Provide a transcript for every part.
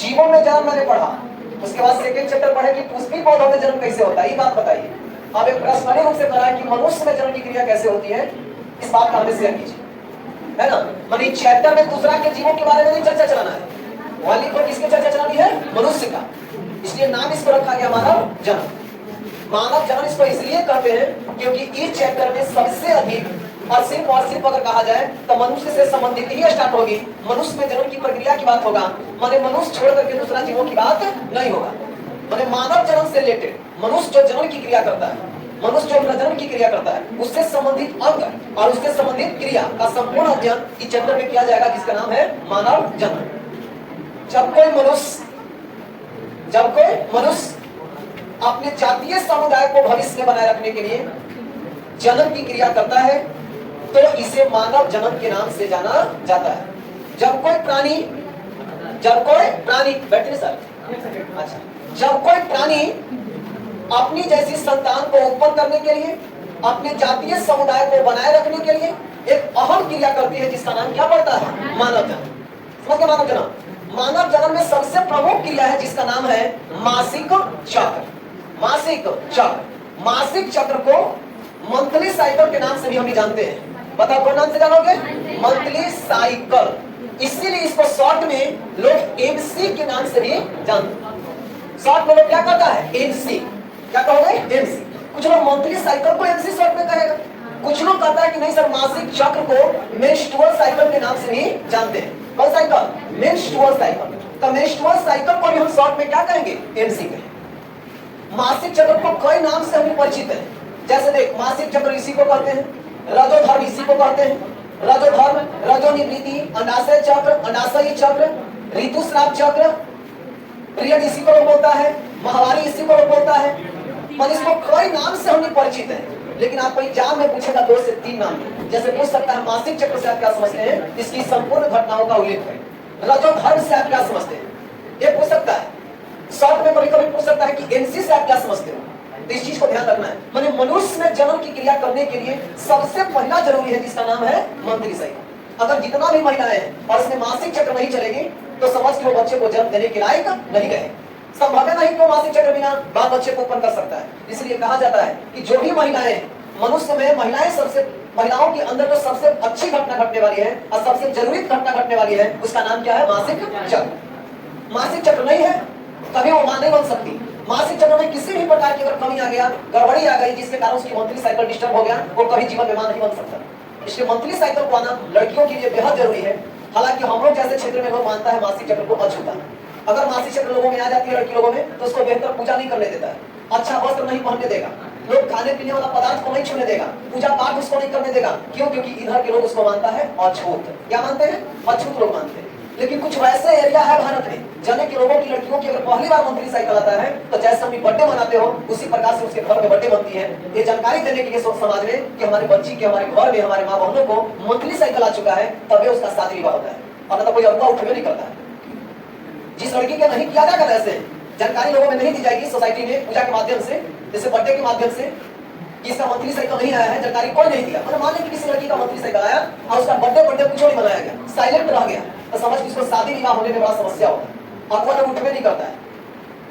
जीवों में जन्म मैंने पढ़ा, उसके बाद सेकंड चैप्टर पढ़े कि पुष्पी पौधों में जन्म कैसे होता है, ये बात बताइए। अब एक प्रश्न रूप से करा है कि मनुष्य में जन्म की क्रिया कैसे होती है, इस बात का हमें शेयर कीजिए, है ना। मानी चैप्टर में दूसरा के जीवों के बारे में नहीं चर्चा चलाना है, वाली पर किसकी चर्चा चलानी है, मनुष्य का। इसलिए नाम इसको रखा गया मानव जन्म। मानव जन्म इसको इसलिए कहते हैं क्योंकि इस चैप्टर में सबसे अधिक और सिर्फ अगर कहा जाए तो मनुष्य से संबंधित ही स्टार्ट होगी। मनुष्य में जन्म की प्रक्रिया की बात होगा, माने मनुष्य छोड़ करके दूसरा जीवों की बात नहीं होगा। माने मानव जन्म से रिलेटेड मनुष्य जो जन्म की क्रिया करता है, मनुष्य जो प्रजनन की क्रिया करता है, उससे संबंधित अंग और उससे संबंधित क्रिया का संपूर्ण अध्ययन इस चैप्टर में किया जाएगा, जिसका नाम है मानव जन्म। जब कोई मनुष्य अपने जातीय समुदाय को भविष्य में बनाए रखने के लिए जन्म की क्रिया करता है तो इसे मानव जन्म के नाम से जाना जाता है। जब कोई प्राणी बैठे सर, अच्छा, जब कोई प्राणी अपनी जैसी संतान को उत्पन्न करने के लिए, अपने जातीय समुदाय को बनाए रखने के लिए एक अहम क्रिया करती है, जिसका नाम क्या पड़ता है, मानव जन्म। समझ मानव जन्म। मानव जन्म में सबसे प्रमुख क्रिया है जिसका नाम है मासिक चक्र। मासिक चक्र को मंथली साइकिल के नाम से भी हम भी जानते हैं। बताओ कौन नाम से जानोगे, मंथली साइकिल। इसीलिए इसको शॉर्ट में लोग एमसी के नाम से भी जानते हैं। शॉर्ट में लोग क्या कहता है, एमसी। क्या कहोगे, एमसी। कुछ लोग मंथली साइकिल को एमसी शॉर्ट में कहेगा, कुछ लोग कहता है कि नहीं सर, मासिक चक्र को मेंस्ट्रुअल साइकिल के नाम से भी जानते हैं। कौन साइकिल, मेंस्ट्रुअल साइकिल। तो मेंस्ट्रुअल साइकिल को भी हम शॉर्ट में क्या कहेंगे, एमसी कहेंगे। मासिक चक्र को कई नाम से हम परिचित है, जैसे देख, मासिक चक्र इसी को कहते हैं, रजोधर्म इसी को कहते हैं, रजोधर्म, रजोनिवृत्ति, अंडाशय चक्र, अंडाशयी चक्र, ऋतुस्राव चक्र, पीरियड इसी को बोलता है, माहवारी इसी को बोलता है। पर इसको कई नाम से हम परिचित है, लेकिन आपको एग्जाम में पूछेगा 2 से 3 नाम, जैसे पूछ सकता है मासिक चक्र से आप क्या समझते हैं, इसकी संपूर्ण घटनाओं का उल्लेख है। रजोधर्म से आप क्या समझते हैं, ये पूछ सकता है। शॉर्ट में कभी-कभी पूछ सकता है कि एनसी से आप क्या समझते हो। तो इस चीज को ध्यान रखना है। माने मनुष्य में जन्म की क्रिया करने के लिए सबसे पहला जरूरी है, जिसका नाम है मंथली साइकिल। अगर जितना भी महिलाएं हैं और इसमें मासिक चक्र नहीं चलेगी तो समझ के वो बच्चे को जन्म देने के लायक नहीं रहे। संभव नहीं कि मासिक चक्र बिना बाल बच्चे को उत्पन्न कर सकता है। इसलिए कहा जाता है कि जो भी महिलाएं, मनुष्य में महिलाओं के अंदर जो सबसे अच्छी घटना घटने वाली है और सबसे जरूरी घटना घटने वाली है, उसका नाम क्या है, मासिक चक्र। मासिक चक्र नहीं है कभी वो मां नहीं बन सकती। मासिक चक्र में किसी भी प्रकार की अगर कमी आ गया, गड़बड़ी आ गई, जिसके कारण उसकी मंथली साइकिल डिस्टर्ब हो गया, वो कभी जीवन में मां नहीं बन सकता। इसलिए मंथली साइकिल को आना लड़कियों के लिए बेहद जरूरी है। हालांकि हम लोग जैसे क्षेत्र में लोग मानता है मासिक चक्र को अछूता। अगर मासिक चक्र लोगों में आ जाती है लड़की लोगों में, तो उसको बेहतर पूजा नहीं करने देता है, अच्छा वस्त्र नहीं पहनने देगा, लोग खाने पीने वाला पदार्थ को नहीं छूने देगा, पूजा पाठ उसको नहीं करने देगा। क्यों? क्योंकि इधर के लोग उसको मानता है अछूत। क्या मानते हैं? अछूत लोग मानते हैं। लेकिन कुछ वैसे एरिया है भारत में जने के लोगों की लड़कियों की अगर पहली बार मंथली साइकिल आता है तो जैसे हम बर्थडे मनाते हो उसी प्रकार से उसके घर में बर्थडे बनती है। ये जानकारी देने के लिए समाज में कि हमारी बच्ची के, हमारे घर में, हमारे माँ बहनों को मंथली साइकिल आ चुका है, तभी उसका शादी विवाह होता है, और तो कोई अगवा उठवे नहीं करता है। जिस लड़की के नहीं किया जाएगा, ऐसे जानकारी लोगों में नहीं दी जाएगी सोसाइटी में पूजा के माध्यम से, जैसे बर्थडे के माध्यम से, इसका मंथली साइकिल नहीं आया है, जानकारी कोई नहीं दिया। मतलब मान लीजिए किसी लड़की का मंथली साइकिल आया और उसका बर्थडे कुछ नहीं मनाया गया, साइलेंट रह गया, तो समझ कि इसको शादी विवाह होने में बड़ा समस्या होता है, और कोई उठवे नहीं करता है।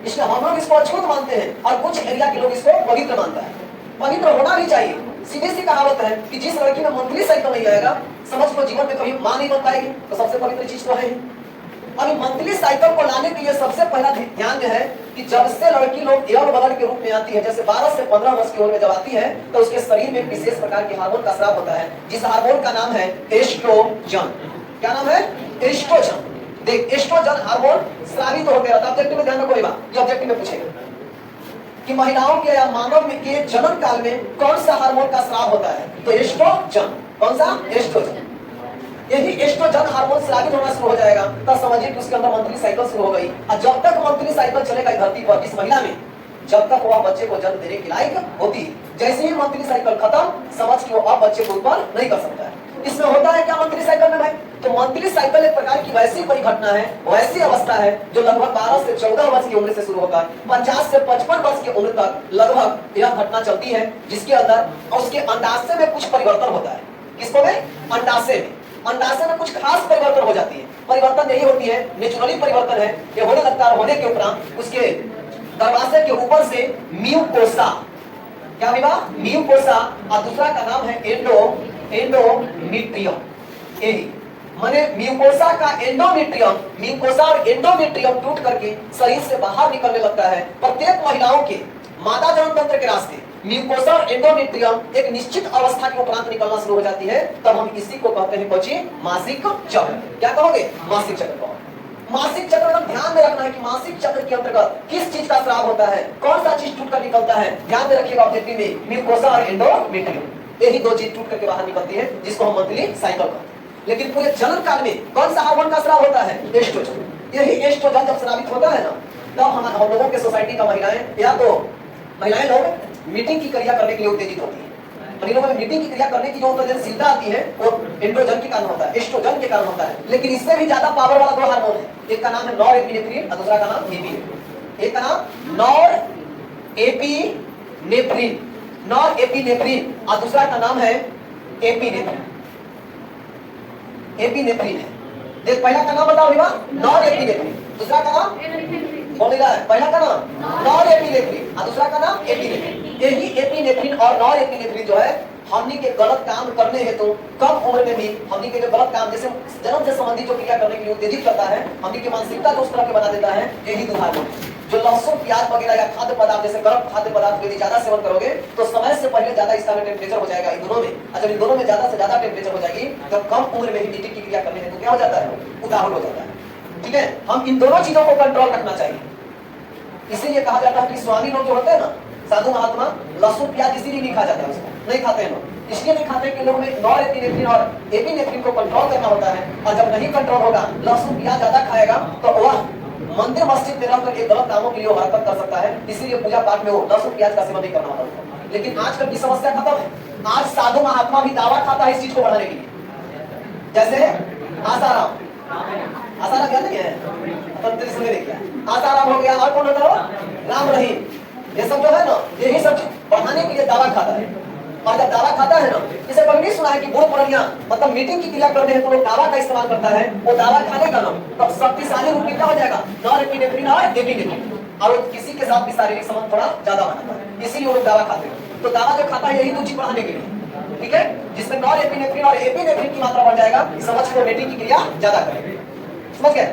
इसलिए हम लोग इसको अछूत मानते हैं और कुछ एरिया के लोग इसको पवित्र मानता है। पवित्र होना भी चाहिए। सीधी सी कहावत है कि जिस लड़की में मंथली साइकिल नहीं आएगा, समझ को जीवन में कभी मां नहीं बन पाएगी, तो सबसे पवित्र चीज तो है ही। अभी मंथली साइकिल को लाने के लिए सबसे पहला ध्यान है कि जब से लड़की लोग एवं बदल के रूप में आती है, जैसे 12 से 15 वर्ष की उम्र में जब आती है, तो उसके शरीर में विशेष प्रकार के हार्मोन का स्राव होता है, जिस हार्मोन का नाम है एस्ट्रोजन। क्या नाम है? एस्ट्रोजन। देख, एस्ट्रोजन हार्मोन स्रावित तो होते रहता है। ऑब्जेक्टिव में ध्यान रखो, ये ऑब्जेक्टिव में पूछेगा कि महिलाओं के या मानव के जन्म काल में कौन सा हार्मोन का स्राव होता है, तो एस्ट्रोजन। कौन सा? एस्ट्रोजन। यही एस्ट्रोजन हार्मोन स्रावित होना शुरू हो जाएगा, तब समझिए कि उसके अंदर मंथली साइकिल शुरू हो गई। और जब तक मंथली साइकिल चलेगा धरती पर इस महिला में, जब तक वह बच्चे को जन्म देने के लायक होती है। जैसे ही मंथली साइकिल खत्म, समझ कि वो अब बच्चे को उत्पन्न नहीं कर सकता है। इसमें होता है क्या मंथली साइकिल में भाई? तो मंथली साइकिल एक प्रकार की वैसी परिघटना है, वैसी अवस्था है जो लगभग 12 से 14 वर्ष की उम्र से शुरू होता है। 50 से 55 वर्ष की उम्र तक लगभग यह घटना चलती है, जिसके अंदर उसके अंडाशय में कुछ परिवर्तन होता है। किसको में? अंडाशय में। अंडाशय में कुछ खास परिवर्तन हो जाती है। परिवर्तन यही होती है, नेचुरली परिवर्तन है, ये होने लगता है। होने के उपरांत उसके गर्भाशय के ऊपर से म्यूकोसा, क्या विवा, म्यूकोसा, और दूसरा का नाम है एंडोमीट्रियम। यही माने म्यूकोसा का एंडोमीट्रियम, म्यूकोसा और एंडोमीट्रियम टूट करके शरीर से बाहर निकलने लगता है। प्रत्येक महिलाओं के मादा जनन तंत्र के रास्ते म्यूकोसा और एंडोमीट्रियम एक निश्चित अवस्था के उपरांत निकलना शुरू हो जाती है, तब हम इसी को कहते हैं कोची मासिक चक्र। क्या कहोगे, मासिक चक्र। मासिक चक्र का ध्यान में रखना है कि मासिक चक्र के अंतर्गत किस चीज का स्राव होता है, कौन सा चीज टूट कर निकलता है। ध्यान में रखिएगा ऑब्जेक्टिव में म्यूकोसा और एंडोमीट्रियम, यही दो चीज टूट करके बाहर निकलती है, जिसको हम मंथली साइकिल कहते हैं। लेकिन पूरे जनन काल में कौन सा हार्मोन का स्राव होता है, एस्ट्रोजन। यही एस्ट्रोजन जब स्रावित होता है ना, तब हम लोगों के सोसाइटी का महिलाएं या तो महिलाएं लोग मीटिंग की क्रिया करने के लिए उत्तेजित होती है। इन लोगों में मीटिंग की क्रिया करने की जो उत्तेजनशीलता आती है वो एंड्रोजन के कारण होता है, एस्ट्रोजन के कारण होता है। लेकिन इससे भी ज्यादा पावर वाला दो हार्मोन है, एक का नाम है नॉरएपिनेफ्रिन और दूसरा का नाम एपीनेफ्रिन। एक का नाम नॉरएपिनेफ्रिन, नॉरएपिनेफ्रिन, और दूसरा का नाम है एपीनेफ्रिन। एपीनेफ्रिन है, देख पहला का नाम बताओ विवाह, नॉरएपिनेफ्रिन, दूसरा का नाम बोलेगा, पहला का नाम नॉरएपिनेफ्रिन और दूसरा का नाम एपीनेफ्रिन। यही एपीनेफ्रिन और नॉरएपिनेफ्रिन जो है हमनी के गलत काम करने हेतु कम उम्र में भी हमनी के जो गलत काम जैसे जन्म से संबंधित जो क्रिया करने के लिए उत्तेजित करता है, हमनी की मानसिकता जो उस तरह के बना देता है, यही दो हार्मोन। जो लहसुन प्याज वगैरह या खाद्य पदार्थ जैसे गर्म खाद्य पदार्थ यदि ज्यादा सेवन करोगे तो समय से पहले ज्यादा इसका टेम्परेचर हो जाएगा इन दोनों में। जब इन दोनों में ज्यादा से ज्यादा टेम्परेचर हो जाएगी तो कम उम्र में ही मीटिंग की क्रिया करने हेतु क्या हो जाता है, उदाहरण हो जाता है। ठीक है, हम इन दोनों चीजों को कंट्रोल रखना चाहिए। इसीलिए कहा जाता है कि स्वामी लोग जो होते हैं ना, साधु महात्मा, लहसुन प्याज इसीलिए नहीं खा जाता है, उसको नहीं खाते हैं लोग। इसलिए नहीं खाते कि लोगों में नॉरएपिनेफ्रिन और एपिनेफ्रिन को कंट्रोल करना होता है, और जब नहीं कंट्रोल होगा, लहसुन प्याज ज्यादा खाएगा तो वह मंदिर मस्जिद में रहकर के गलत कामों के लिए हरकत कर सकता है। इसीलिए पूजा पाठ में वो लहसुन प्याज का सेवन नहीं करना होता। लेकिन आजकल की समस्या खत्म है, आज साधु महात्मा भी दावा खाता है इस चीज को बढ़ाने के लिए। जैसे आसाराम, आसाराम क्या नहीं है, आसाराम हो गया, और कौन होता है, राम रहीम, ये सब जो है ना, यही सब बढ़ाने के लिए दावा खाता है। और जब दावा खाता है ना, इसे कभी नहीं सुना है कि बूढ़ पुरानिया मतलब मीटिंग की क्रिया करते हैं तो लोग दावा का इस्तेमाल करता है, वो दावा खाने का ना तब शक्तिशाली रूप में क्या हो जाएगा, नॉरएपिनेफ्रिन और एपिनेफ्रिन, और किसी के साथ भी शारीरिक संबंध थोड़ा ज्यादा बनाता है, इसीलिए वो लोग दावा खाते हैं। तो दावा जो खाता है यही दो चीज बढ़ाने के लिए, ठीक है, जिसमें नॉरएपिनेफ्रिन और एपिनेफ्रिन की मात्रा बढ़ जाएगा, समझ को मीटिंग की क्रिया ज्यादा करेंगे। समझ गए।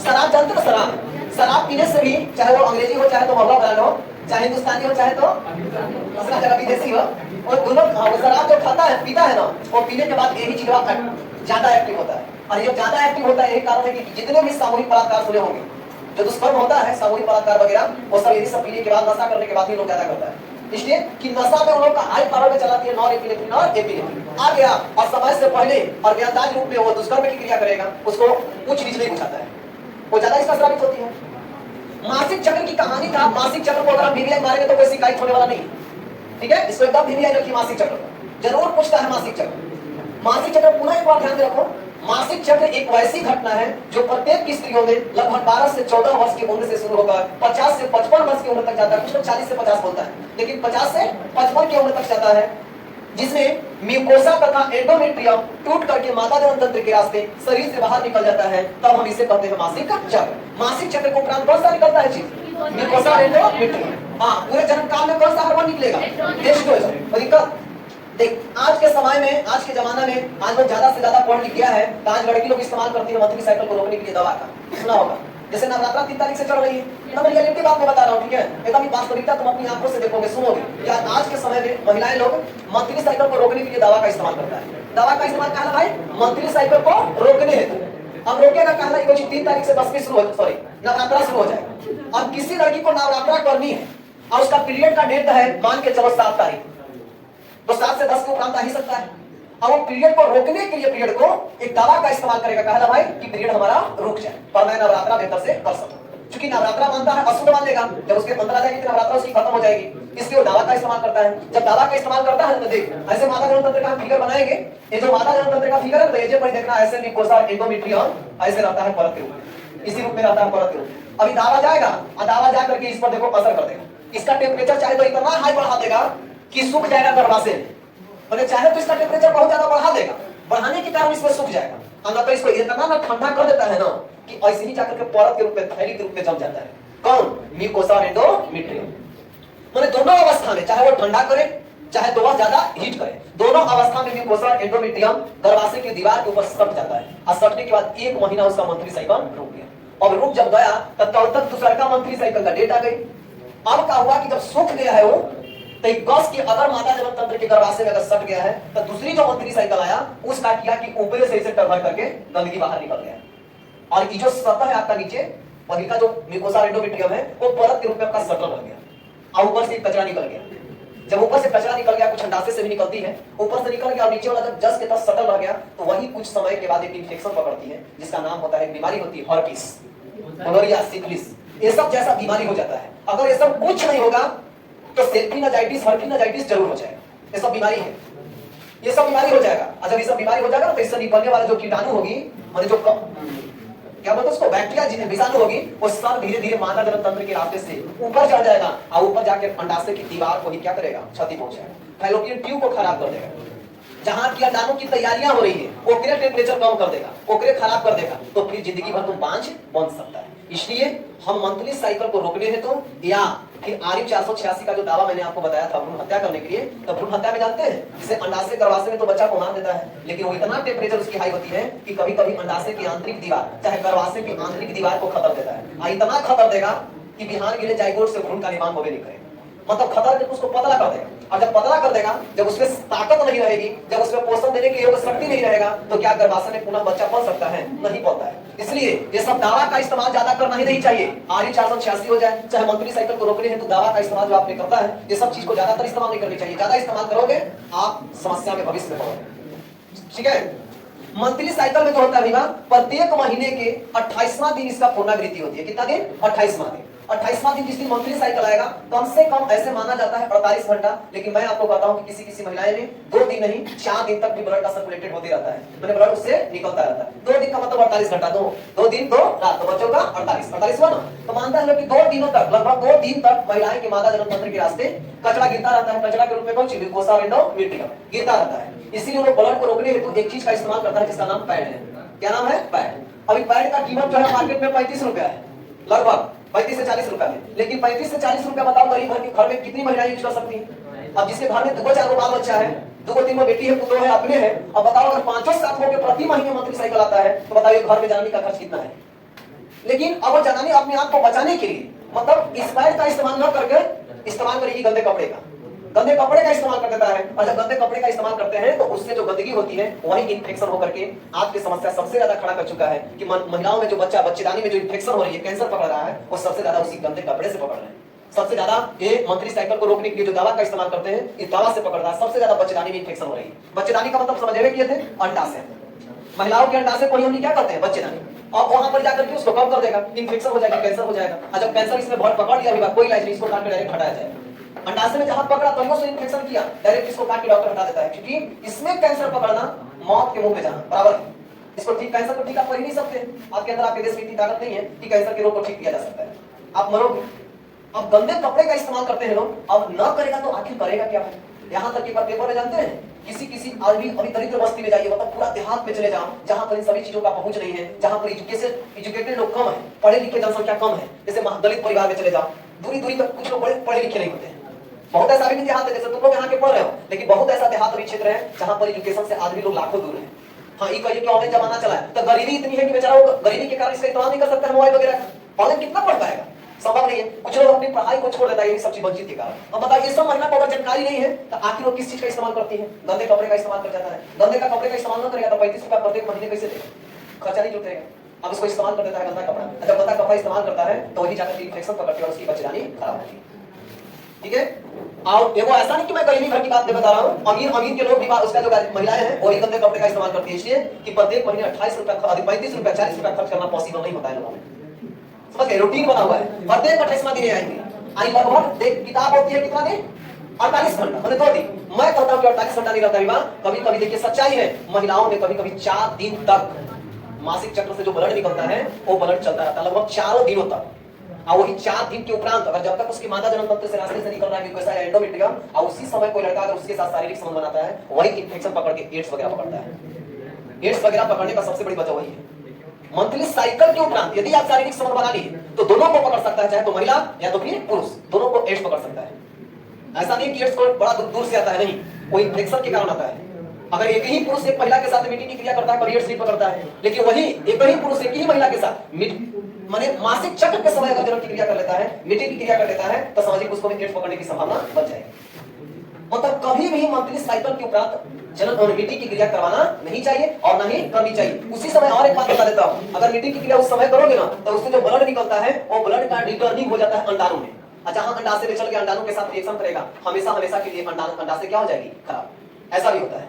शराब जानते हो, शराब, शराब पीने से भी, चाहे वो अंग्रेजी हो, चाहे तो महंगा ब्रांड हो, चाहे हिंदुस्तानी हो, चाहे तो दूसरा जगह विदेशी हो, और दोनों शराब जो खाता है पीता है ना, वो पीने के बाद यही चीज ज्यादा एक्टिव होता है। और ये ज्यादा एक्टिव होता है, यही कारण है कि जितने भी सामूहिक बलात्कार सुने होंगे, जो दुष्कर्म होता है, सामूहिक बलात्कार वगैरह, वो सब यही सब पीने के बाद, नशा करने के बाद ही लोग ज्यादा करता है। इसलिए कि नशा में उन लोग का हाई पावर में चलाती है नॉरएपिनेफ्रिन और एपिनेफ्रिन आ गया, और समय से पहले और व्यावसायिक रूप में वो दुष्कर्म की क्रिया करेगा, उसको कुछ नीच नहीं बुझाता है, वो ज्यादा इसका साबित होती है। मासिक चक्र की कहानी था, मासिक चक्र को अगर हम वीवीआई मारेंगे तो कोई शिकायत होने वाला नहीं, ठीक है, इसको एकदम वीवीआई रखिए। मासिक चक्र जरूर पूछता है मासिक चक्र। मासिक चक्र पुनः एक बार ध्यान में रखो, मासिक चक्र एक वैसी घटना है जो प्रत्येक स्त्रियों में लगभग 12 से 14 वर्ष की उम्र से शुरू होकर 50 से 55 वर्ष की उम्र तक जाता है। कुछ लोग 40 से 50 बोलता है, लेकिन 50 से 55 की उम्र तक जाता है, जिसमें म्यूकोसा तथा एंडोमेट्रियम टूट करके मादा जनन तंत्र के रास्ते शरीर से बाहर निकल जाता है, तब हम इसे कहते हैं मासिक चक्र। मासिक चक्र को उपरांत कौन सा निकलता है चीज, म्यूकोसा और एंडोमेट्रियम। हाँ, पूरे जन्म काल में कौन सा हार्मोन निकलेगा, एस्ट्रोजन। देख आज के समय में, आज के जमाना में, आज लोग ज्यादा से ज्यादा पढ़ लिख गया है, तो आज लड़की लोग इस्तेमाल करती है मंथली साइकिल को रोकने के लिए दवा का, सुना होगा। जैसे नवरात्रा 3 तारीख से चल रही है, मैं रियलिटी बात में बता रहा हूँ, ठीक है, एकदम वास्तविकता तुम अपनी आंखों से देखोगे, सुनोगे। या आज के समय में महिलाएं लोग मंथली साइकिल को रोकने के लिए दवा का इस्तेमाल करता है। दवा का इस्तेमाल कहना भाई मंथली साइकिल को रोकने हेतु। अब रोकेगा कहना कि 3 तारीख से 10वीं शुरू हो, सॉरी नवरात्रा शुरू हो जाएगा। अब किसी लड़की को नवरात्रा करनी है और उसका पीरियड का डेट है, मान के चलो 7 तारीख, तो 7 से 10 के उपरांत आ ही सकता है। अब वो पीरियड को रोकने के लिए पीरियड को एक दवा का इस्तेमाल करेगा, कहला भाई कि पीरियड हमारा रुक जाए पर मैं नवरात्रा बेहतर से कर सकूं। क्योंकि नवरात्रा मानता है अशुद्ध मान लेगा, जब उसके अंदर आ जाएगी तो नवरात्रा उसकी खत्म हो जाएगी, इसलिए वो दवा का इस्तेमाल करता है। जब दवा का इस्तेमाल करता है तो देख ऐसे मादा जनन तंत्र का फिगर बनाएंगे, ये जो मादा जनन तंत्र का फिगर है, तो ये पर देखना ऐसे म्यूकोसा एंडोमेट्रियम ऐसे रहता है परत के रूप, इसी रूप में रहता है परत के रूप। अभी दावा जाएगा और दावा जा करके इस पर देखो असर कर देगा, इसका टेम्परेचर चाहे तो इतना हाई बढ़ा देगा कि सूख जाएगा गर्भाशय, मतलब चाहे तो इसका टेम्परेचर बहुत ज्यादा बढ़ा देगा, बढ़ाने के कारण इसमें सूख जाएगा, अंदर इसको इतना ना ठंडा कर देता है ना कि ऐसे ही जाकर के परत के रूप में, थैली के रूप में जम जाता है। कौन? म्यूकोसा और एंडोमेट्रियम। माने दोनों अवस्था में, चाहे वो ठंडा करे चाहे बहुत ज्यादा हीट करे, दोनों अवस्था में म्यूकोसा और एंडोमेट्रियम गर्भाशय की दीवार के ऊपर सट जाता है और सटने के बाद 1 महीना उसका मंथली साइकिल रुक गया। और रुक जब गया तब तक दूसरा का मंथली साइकिल का डेट आ गई। अब क्या हुआ कि जब सूख गया है वो, तो गस की अगर मादा जनन तंत्र के गर्भाशय में अगर सट गया है तो दूसरी जो मंथली साइकिल आया उसका किया कि ऊपर से इसे टर्न करके गंदगी बाहर निकल गया और ये जो सतह है आपका नीचे वही का जो म्यूकोसा एंडोमेट्रियम है वो परत के रूप में आपका सटल रह गया और ऊपर से कचरा निकल गया। जब ऊपर से कचरा निकल गया, कुछ अंडाशय से भी निकलती है, ऊपर से निकल गया और नीचे वाला जब जस के तस सटल रह गया तो वही कुछ समय के बाद एक इन्फेक्शन पकड़ती है जिसका नाम होता है, बीमारी होती है हर्पिस, गोनोरिया, सिफिलिस, ये सब जैसा बीमारी हो जाता है। अगर ये सब कुछ नहीं होगा तो सेल्फिनाजाइटिस, हर्पिनाजाइटिस जरूर हो जाएगा। ये सब बीमारी है, ये सब बीमारी हो जाएगा। और जब ये सब बीमारी हो जाएगा तो इससे निकलने वाला जो कीटाणु होगी, माने जो क्या बोलते हैं उसको, बैक्टीरिया विषाणु होगी, वो सब धीरे धीरे मादा जनन तंत्र के रास्ते से ऊपर चढ़ जाएगा और ऊपर जाके अंडाशय की दीवार को ही क्या करेगा, क्षति पहुंचाएगा, फैलोपियन ट्यूब को खराब कर देगा। जहां की अंडाणु की तैयारियां हो रही है ओकरे टेम्परेचर कम कर देगा, ओकरे खराब कर देगा, तो फिर जिंदगी भर तुम बांझ बन सकता है। इसलिए हम मंथली साइकिल को रोकने हेतु या फिर आर्यु 486 का जो दावा मैंने आपको बताया था भ्रूण हत्या करने के लिए, तो भ्रूण हत्या में जानते हैं जिसे अंडाशय गर्भाशय में तो बच्चा को मार देता है, लेकिन वो इतना टेम्परेचर उसकी हाई होती है कि कभी कभी अंडाशय की आंतरिक दीवार चाहे गर्भाशय की आंतरिक दीवार को खतर देता है। इतना खतर देगा कि बिहार के लिए जाइगोट से भ्रूण का निर्माण होवे नहीं करेगा, मतलब खतर करके उसको पतला कर देगा। और जब पतला कर देगा, जब उसमें ताकत नहीं रहेगी, जब उसमें पोषण देने के लिए शक्ति नहीं रहेगा, तो क्या गर्भाशय में पुनः बच्चा पल सकता है? नहीं पलता है। इसलिए ये सब दवा का इस्तेमाल ज्यादा करना ही नहीं चाहिए। आर्यु 486 हो जाए चाहे मंथली साइकिल को रोकने हेतु दवा का इस्तेमाल जो आपने करता है, ये सब चीज को ज्यादातर इस्तेमाल नहीं करनी चाहिए। ज्यादा इस्तेमाल करोगे आप समस्या में भविष्य में पड़ोगे। ठीक है, मंथली साइकिल में जो होता है प्रत्येक महीने के 28वां दिन इसका पुनरावृत्ति होती है। कितना दिन? 28वां दिन। 28वां दिन जिस दिन मंथली साइकिल आएगा कम से कम ऐसे माना जाता है 48 घंटा, लेकिन मैं आपको कहता हूं कि किसी महिलाएं में 2 दिन नहीं 4 दिन तक भी ब्लड का सर्कुलेटेड होते रहता है, मैंने ब्लड उससे निकलता रहता है। 2 दिन का मतलब 48 घंटा, 2 दिन 2 रात, तो बच्चों का 48 हुआ ना। तो मानता है कि 2 दिनों तक, लगभग 2 दिन तक महिलाएं के मादा जनन तंत्र के रास्ते कचरा गिरता रहता है। कचरा के रूप में कौन सी? म्यूकोसा और एंडोमेट्रियम गिरता रहता है। इसीलिए वो ब्लड को रोकने हेतु एक चीज का इस्तेमाल करता है जिसका नाम पैड है। क्या नाम है? पैड। अभी पैड का कीमत जो है मार्केट में 35 रुपया है, लगभग 35 से 40 रुपया में। लेकिन 35 से 40 रुपया बताओ गरीब घर में कितनी महिलाएं यूज कर सकती हैं? अब जिसके घर में 2-4 बाल बच्चा है, 2-3 बेटी है, पुत्र है, अपने है, अब बताओ अगर 5-7 होकर प्रति महीने मंथली साइकिल आता है तो बताइए घर में जनानी का खर्च कितना है। लेकिन अब जनानी अपने आप को बचाने के लिए मतलब इस पैड का इस्तेमाल न करके इस्तेमाल करेगी गंदे कपड़े का, गंदे कपड़े का इस्तेमाल कर देता है। और जब गंदे कपड़े का इस्तेमाल करते हैं तो उससे जो गंदगी होती है वही इन्फेक्शन होकर के आपकी समस्या सबसे ज्यादा खड़ा कर चुका है कि महिलाओं में जो बच्चेदानी में जो इन्फेक्शन हो रही है, कैंसर पकड़ रहा है, वो सबसे ज्यादा उसी गंदे कपड़े से पकड़ रहे हैं। सबसे ज्यादा ये मंथली साइकिल को रोकने के लिए जो दवा का इस्तेमाल करते हैं इस दवा से पकड़ रहा है। सबसे ज्यादा बच्चेदानी में इन्फेक्शन हो रही है। बच्चेदानी का मतलब समझ किए थे? अंडाशय। महिलाओं के अंडाशय को हम क्या करते हैं? बच्चेदानी। और वहां पर जाकर के उसको कम कर देगा, इन्फेक्शन हो जाएगी, कैंसर हो जाएगा। और जब कैंसर इसमें बहुत पकड़ लिया कोई इलाज नहीं, इसको काट के डायरेक्ट हटाया जाएगा। अंडाशय में जहां पकड़ा तलियों से इन्फेक्शन किया, डायरेक्ट इसको काट के डॉक्टर हटा देता है, क्योंकि इसमें कैंसर पकड़ना मौत के मुंह में जाना बराबर है। इसको ठीक, कैंसर को ठीक आप कर ही नहीं सकते। आपके अंदर आपके देश में इतनी ताकत नहीं है कि कैंसर के रोग को ठीक किया जा सकता है, आप मरोगे। अब गंदे कपड़े का इस्तेमाल करते हैं लोग, अब न करेगा तो आखिर करेगा क्या? यहाँ तक कि पेपर में जानते हैं किसी अभी दरिद्र बस्ती में जाइए, मतलब पूरा देहात में चले जाओ जहां पर इन सभी चीजों का पहुंच नहीं है, जहां पर एजुकेटेड लोग कम है, पढ़े लिखे जनसंख्या कम है। जैसे दलित परिवार में चले जाओ, दूरी तक कुछ लोग पढ़े लिखे नहीं होते हैं। बहुत ऐसा भी देहात है, जैसे तुम लोग यहाँ के पढ़ रहे हो, लेकिन बहुत ऐसा देहात क्षेत्र है जहां पर एजुकेशन से आदमी लोग लाखों दूर है। हाँ, ये कहिए कि ऑनलाइन जमाना चला है तो गरीबी इतनी है कि बेचारा वो गरीबी के कारण इसका इस्तेमाल नहीं कर सकता है मोबाइल वगैरह का। ऑनलाइन कितना पढ़ पाएगा? संभव नहीं है। कुछ लोग अपनी पढ़ाई को छोड़ देता है, ये सब चीज वंचित के कारण। अब बताइए, सब महिला को अगर जानकारी नहीं है तो आखिर वो किस चीज का इस्तेमाल करती है? गंदे कपड़े का इस्तेमाल कर जाता है। गंदे का कपड़े का इस्तेमाल न करेगा तो 35 रुपया प्रत्येक महीने कैसे देगा? खर्चा नहीं जुटेगा। अब इसको इस्तेमाल कर देता है गंदा कपड़ा, जब गंदा कपड़ा इस्तेमाल करता है तो वही जाकर इन्फेक्शन पकड़ती है और उसकी बच्चेदानी खराब होती है। ठीक है, और देखो ऐसा नहीं कि मैं गरीबी घर की बात नहीं बता रहा हूँ, अमीर के लोग भी उसका जो महिलाएं हैं वो गंदे कपड़े का इस्तेमाल करती है, इसलिए कि प्रत्येक महीने 28 रुपया 35 रुपया 40 रुपया खर्च करना पॉसिबल नहीं होता है लोगों में। समझ गए? रूटीन बना हुआ है, प्रत्येक 28वां दिन आएंगे। आई लगभग किताब होती है कितना दिन? 48 घंटा, मतलब 2 दिन। मैं कहता हूँ कि 48 घंटा नहीं रहता विवाह। कभी कभी देखिए सच्चाई है, महिलाओं में कभी कभी 4 दिन तक मासिक चक्र से जो ब्लड निकलता है वो ब्लड चलता रहता है लगभग 4 दिनों तक। और वही 4 दिन के उपरांत अगर जब तक उसकी मादा जनन तंत्र से रास्ते से निकल रहा है म्यूकोसा या एंडोमेट्रियम, और उसी समय कोई लड़का अगर उसके साथ शारीरिक संबंध बनाता है वही इन्फेक्शन पकड़ के एड्स वगैरह पकड़ता है। एड्स वगैरह पकड़ने का सबसे बड़ी वजह वही है। मंथली साइकिल के उपरांत यदि आप शारीरिक संबंध बना लिए तो दोनों को पकड़ सकता है, चाहे तो महिला या तो फिर पुरुष, दोनों को एड्स पकड़ सकता है। ऐसा नहीं कि एड्स को बड़ा दूर से आता है, नहीं, वो इन्फेक्शन के कारण आता है। अगर एक ही पुरुष एक महिला के साथ मीटिंग की क्रिया करता है, एड्स नहीं पकड़ता है, लेकिन वही एक ही पुरुष एक ही महिला के साथ माने मासिक चक्र के समय अगर जन्म की क्रिया कर लेता है, मीटिंग की क्रिया कर लेता है, तो सामाजिक उसको भी एड्स पकड़ने की संभावना बच जाएगी। मतलब कभी भी मंथली साइकिल के उपरांत जन्म और मीटिंग की क्रिया करवाना नहीं चाहिए और ना ही करनी चाहिए। उसी समय और एक बात बता देता हूं, अगर मीटिंग की क्रिया उस समय करोगे ना तो उससे जो ब्लड निकलता है वो ब्लड का रिटर्निंग हो जाता है अंडाणु में। जहां अंडाशय में चल के अंडाणु के साथ रिएक्शन करेगा, हमेशा हमेशा के लिए अंडाशय क्या हो जाएगी, खराब। ऐसा भी होता है।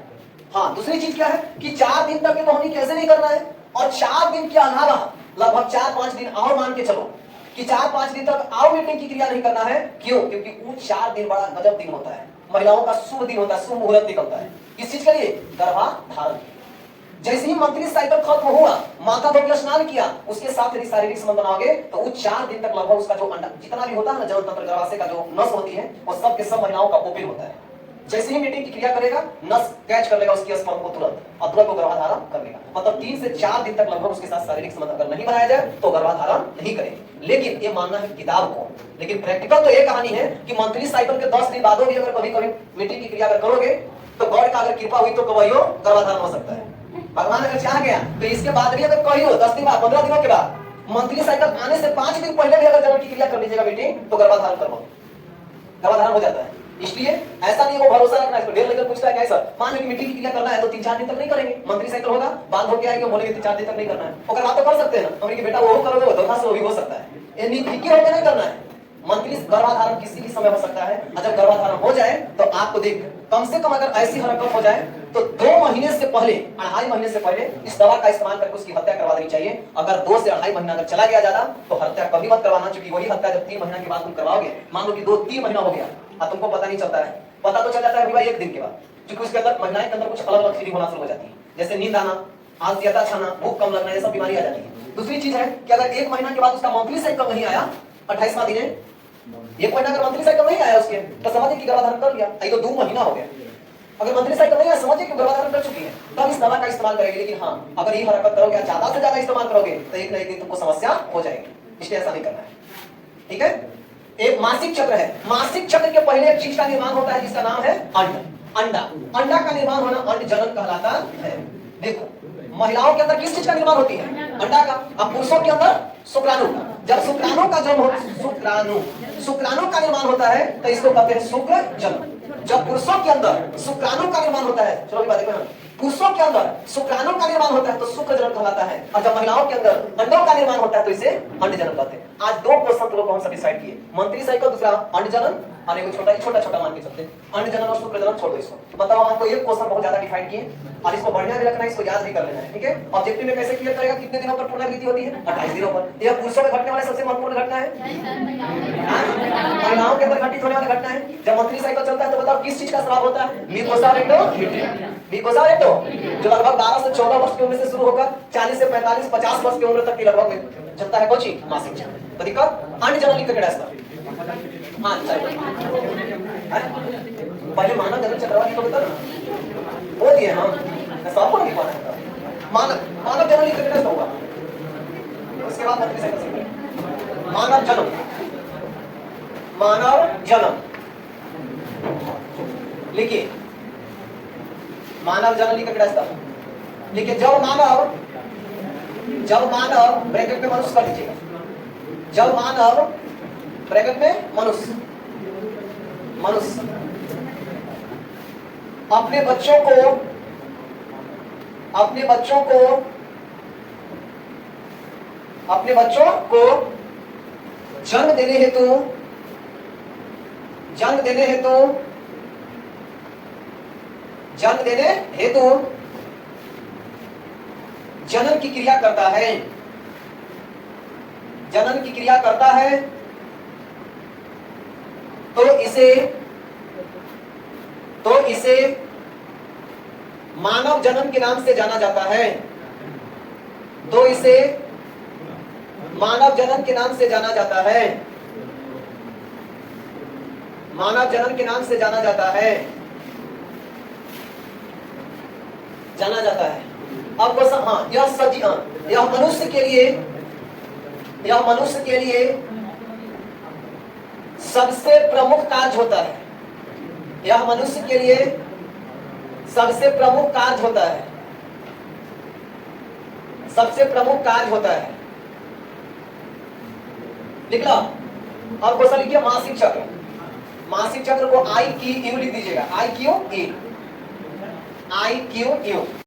हाँ, दूसरी चीज क्या है कि 4 दिन तक तो हमें कैसे नहीं करना है, और 4 दिन के अलावा लगभग 4-5 दिन और मान के चलो कि 4-5 दिन तक आओ मीटिंग की क्रिया नहीं करना है। क्यों? क्योंकि वो 4 दिन बड़ा गजब दिन होता है, महिलाओं का शुभ दिन होता है, शुभ मुहूर्त निकलता है। किस चीज के लिए? गर्भाधारण। जैसे ही मंथली साइकिल खत्म हुआ, माता धो के स्नान किया, उसके साथ यदि शारीरिक संबंध बनाओगे तो वो 4 दिन तक लगभग उसका जो अंडा जितना भी होता है ना, जनन तंत्र गर्भाशय का जो नस होती है वो सब के सब महिलाओं का ओपन होता है। जैसे ही मीटिंग की क्रिया करेगा, नस कैच कर लेगा उसकी स्पर्म को तुरंत, और तुरंत को गर्भाधारण कर लेगा। मतलब 3 से 4 दिन तक लगभग उसके साथ शारीरिक संबंध अगर नहीं बनाया जाए तो गर्भाधारण नहीं करेंगे। लेकिन ये मानना है किताब को, लेकिन प्रैक्टिकल तो ये कहानी है कि मंथली साइकिल के 10 दिन बाद भी अगर कभी कभी मीटिंग की क्रिया अगर करोगे तो गॉड का अगर कृपा हुई तो कहियो गर्भाधारण हो सकता है। भगवान अगर चाह गया तो इसके बाद भी अगर कहियो 10 दिन बाद, 15 दिनों के बाद, मंथली साइकिल आने से 5 दिन पहले भी अगर जन्म की क्रिया कर लीजिएगा मीटिंग, तो गर्भाधारण करवाओ, गर्भाधारण हो जाता है। इसलिए ऐसा नहीं वो भरोसा रखना। इसको ढेर लेकर पूछता है क्या सर, मान लो कि मीटिंग की क्रिया करना है तो 3-4 दिन तक नहीं करेंगे, मंथली साइकिल होगा, बाल धो के आएंगे, बोलेंगे 3-4 दिन तक नहीं करना है, वो करवा तो कर सकते हैं ना, हमने कि बेटा वो करोगे तो धोखा से वो भी हो सकता है, ये निफिकी होकर नहीं करना है। मंथली गर्भाधारण किसी भी समय हो सकता है, और जब गर्भाधारण हो जाए तो आपको देख कम से कम अगर ऐसी हरकत हो जाए तो 2 महीने से पहले, 2.5 महीने से पहले इस दवा का इस्तेमाल करके उसकी हत्या करवा देनी चाहिए। अगर 2 से 2.5 महीना अगर चला गया ज्यादा तो हत्या कभी मत करवाना, क्योंकि वही हत्या जब 3 महीना के बाद तुम करवाओगे, मान लो कि 2-3 महीना हो गया और तुमको पता नहीं चलता है, पता तो चल जाता है भाई 1 दिन के बाद, क्योंकि उसके अंदर महिलाएं के अंदर कुछ अलग अलग फीलिंग होना शुरू हो जाती है, जैसे नींद आना, आलस्यता छाना, भूख कम लगना, ये सब बीमारी आ जाती है। दूसरी चीज है कि अगर 1 महीना के बाद उसका मंथली साइकिल नहीं आया, 28वां दिन है, 1 महीना अगर मंथली साइकिल नहीं आया उसके, तो समझिए कि गर्भाधारण कर लिया, ये तो 2 महीना हो गया। अगर मंथली साइकिल नहीं आया, समझिए कि गर्भाधारण कर चुकी है, तब इस दवा का इस्तेमाल करेंगे। लेकिन हाँ, अगर ये हरकत करोगे, ज्यादा से ज्यादा इस्तेमाल करोगे तो एक ना एक दिन तुमको समस्या हो जाएगी, इसलिए ऐसा नहीं करना है। ठीक है? एक मासिक चक्र है, मासिक चक्र के पहले एक चीज का निर्माण होता है जिसका नाम है अंड। अंडा, अंडा का निर्माण होना अंड जनन कहलाता है। देखो, महिलाओं के अंदर किस चीज का निर्माण होती है? अंडा का। अब पुरुषों के अंदर शुक्राणु का। जब शुक्राणु का जन्म होता है, शुक्राणु का निर्माण होता है तो इसको कहते हैं शुक्र जन्म। जब पुरुषों के अंदर शुक्राणु का निर्माण होता है, चलो बात देखो, पुरुषों के अंदर शुक्राणु का निर्माण होता है तो शुक्र जन्म कहलाता है, और जब महिलाओं के अंदर अंडों का निर्माण होता है तो इसे अंड जन्म कहते हैं। आज 2 क्वेश्चन तो हम सब डिसाइड किए, मंथली साइकिल, दूसरा अंड जनन, और एक छोटा मान के चलते अंड जनन और शुक्र जनन छोड़ दो इसको। मतलब हम आपको एक क्वेश्चन बहुत ज्यादा डिफाइन किए और इसको बढ़िया भी रखना है, इसको याद भी कर लेना है। ठीक है? ऑब्जेक्टिव में कैसे क्लियर करेगा, कितने दिनों पर पुनरावृत्ति होती है? 28 दिनों पर। यह पुरुषों में घटने वाला सबसे महत्वपूर्ण घटना है, महिलाओं के अंदर घटित होने वाला घटना है। जब मंथली साइकिल चलता है तो बताओ किस चीज का स्राव होता है? म्यूकोसा रेक्टो, जो लगभग 12 से 14 वर्ष की उम्र से शुरू होकर 40 से 45-50 वर्ष की उम्र तक की लगभग चलता है कोची मासिक चक्र। तो दिक्कत अंड जनन लिख के कैसा? हाँ, पहले मानव जनन चक्रवाती को बता वो दिए हम सबको नहीं पाना है। मानव जनन लिख के कैसा होगा? उसके बाद मंथली साइकिल से मानव जन्म, लिखिए मानव जन्म लिख के कैसा लिखिए। जब मानव ब्रैकेट में मनुष्य कर लीजिएगा, जब मानव ब्रैकेट में मनुष्य अपने बच्चों को जन्म देने हेतु जनन की क्रिया करता है, तो इसे मानव जनन के नाम से जाना जाता है। मानव जनन के नाम से जाना जाता है। अब क्वेश्चन, हाँ, यह मनुष्य के लिए सबसे प्रमुख कार्य होता है। यह मनुष्य के लिए सबसे प्रमुख कार्य होता है। सबसे प्रमुख कार्य होता है। लिख लो। और क्वेश्चन लिखिए मासिक चक्र। मासिक चक्र को IQ लिख दीजिएगा। IQ